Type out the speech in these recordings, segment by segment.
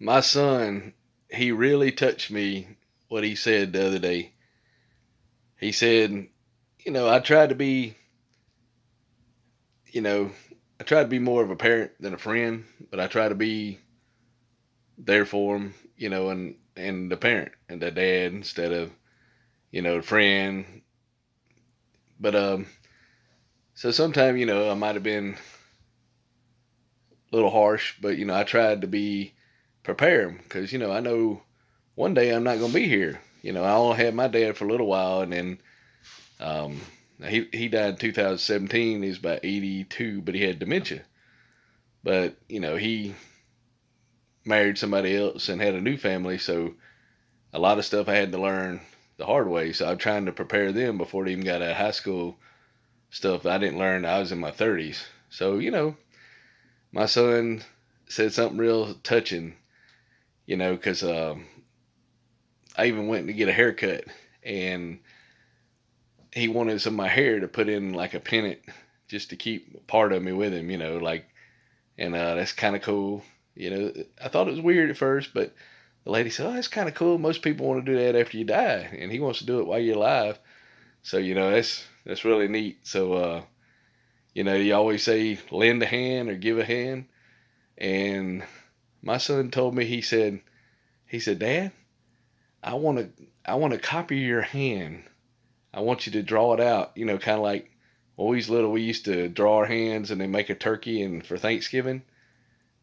my son, he really touched me what he said the other day. He said, I tried to be, you know, I tried to be more of a parent than a friend, but I try to be there for him, and the parent and the dad instead of, the friend. But so sometimes, I might have been a little harsh, but I tried to be prepare him because I know one day I'm not going to be here. I only had my dad for a little while, and then um, he died in 2017. He was about 82, but he had dementia. But he married somebody else and had a new family, so a lot of stuff I had to learn the hard way. So I'm trying to prepare them before they even got out of high school. Stuff I didn't learn. I was in my 30s. So my son said something real touching. Because I even went to get a haircut, and he wanted some of my hair to put in like a pennant just to keep part of me with him. Like, and that's kind of cool. I thought it was weird at first, but the lady said, "Oh, that's kind of cool. Most people want to do that after you die, and he wants to do it while you're alive." So that's really neat. So you always say lend a hand or give a hand, and my son told me he said, "Dad, I want to copy your hand. I want you to draw it out. Kind of like when we was little, we used to draw our hands and then make a turkey and for Thanksgiving,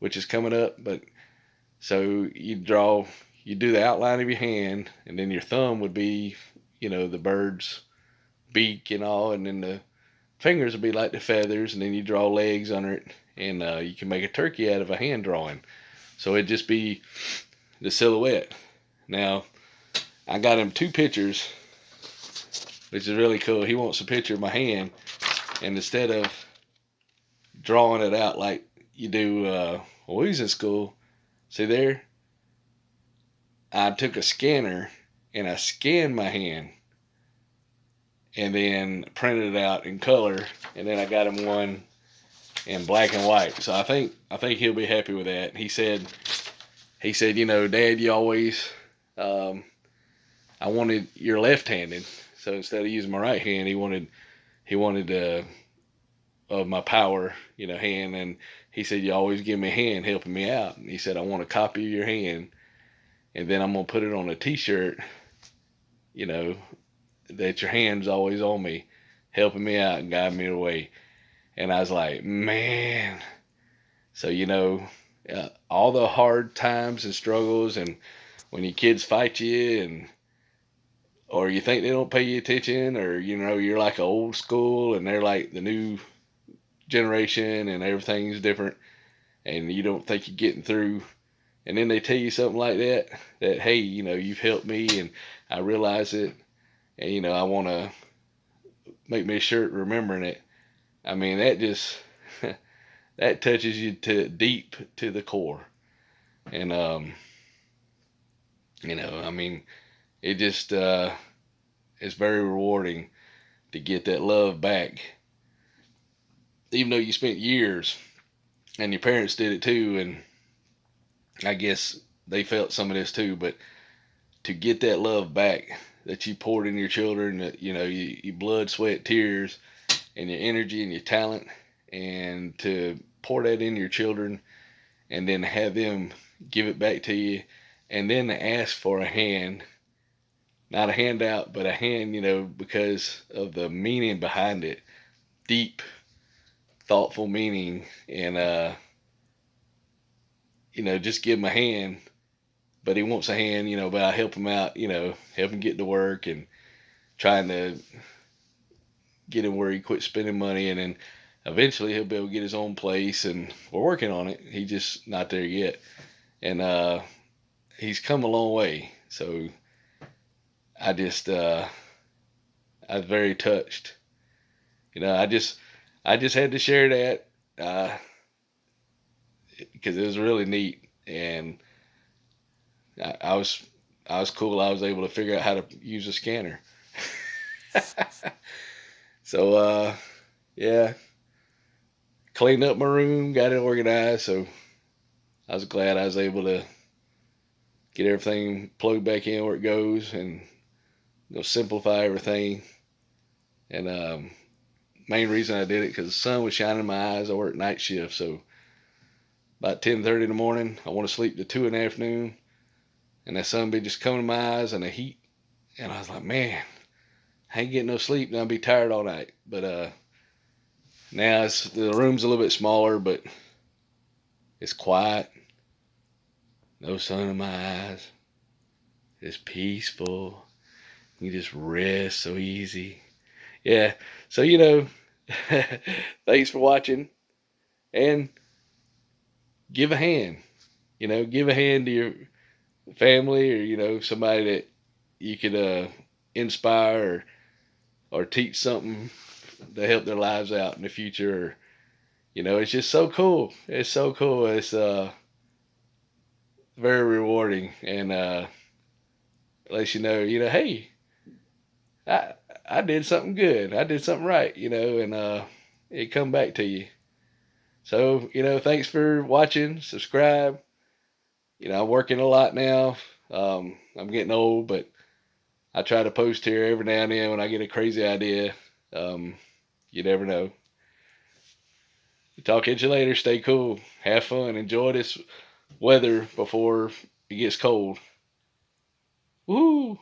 which is coming up. But so you do the outline of your hand, and then your thumb would be, the bird's beak and all, and then the fingers would be like the feathers, and then you draw legs under it, and you can make a turkey out of a hand drawing. So it'd just be the silhouette. Now, I got him two pictures, which is really cool. He wants a picture of my hand, and instead of drawing it out like you do when we was in school, see there, I took a scanner and I scanned my hand and then printed it out in color, and then I got him one in black and white. So I think he'll be happy with that. He said, Dad, you always I wanted you're left-handed, so instead of using my right hand, he wanted of my power, hand, and he said you always give me a hand helping me out, and he said I want a copy of your hand, and then I'm gonna put it on a T-shirt, you know, that your hand's always on me, helping me out and guiding me the way. And I was like, man. So all the hard times and struggles, and when your kids fight you, and or you think they don't pay you attention, or you're like old school and they're like the new generation and everything's different, and you don't think you're getting through, and then they tell you something like that hey, you've helped me and I realize it, and I want to make me a shirt remembering it. I mean, that just that touches you to deep to the core. And I mean, it just it's very rewarding to get that love back, even though you spent years and your parents did it too, and I guess they felt some of this too. But to get that love back that you poured in your children, that you blood, sweat, tears, and your energy and your talent, and to pour that in your children, and then have them give it back to you, and then ask for a hand, not a handout, but a hand, because of the meaning behind it, deep, thoughtful meaning, and just give him a hand. But he wants a hand, but I help him out, help him get to work and trying to get him where he quit spending money, and then eventually he'll be able to get his own place, and we're working on it. He's just not there yet, and he's come a long way. So I just I was very touched. I just had to share that because it was really neat, and I was cool. I was able to figure out how to use a scanner. So yeah, cleaned up my room, got it organized. So I was glad I was able to get everything plugged back in where it goes, and simplify everything. And main reason I did it because the sun was shining in my eyes. I work night shift, so about 10:30 in the morning, I want to sleep to 2 in the afternoon, and that sun be just coming to my eyes and the heat. And I was like, man, I ain't getting no sleep, and I'll be tired all night. But now the room's a little bit smaller, but it's quiet. No sun in my eyes. It's peaceful. You just rest so easy. Yeah. So, thanks for watching, and give a hand. Give a hand to your family, or, somebody that you could inspire, or teach something to help their lives out in the future. Or, it's just so cool. It's so cool. It's very rewarding, and lets hey, I I did something good. I did something right, and it come back to you. So, thanks for watching. Subscribe. I'm working a lot now. I'm getting old, but I try to post here every now and then when I get a crazy idea. Um, you never know. Talk to you later. Stay cool. Have fun. Enjoy this weather before it gets cold. Woo!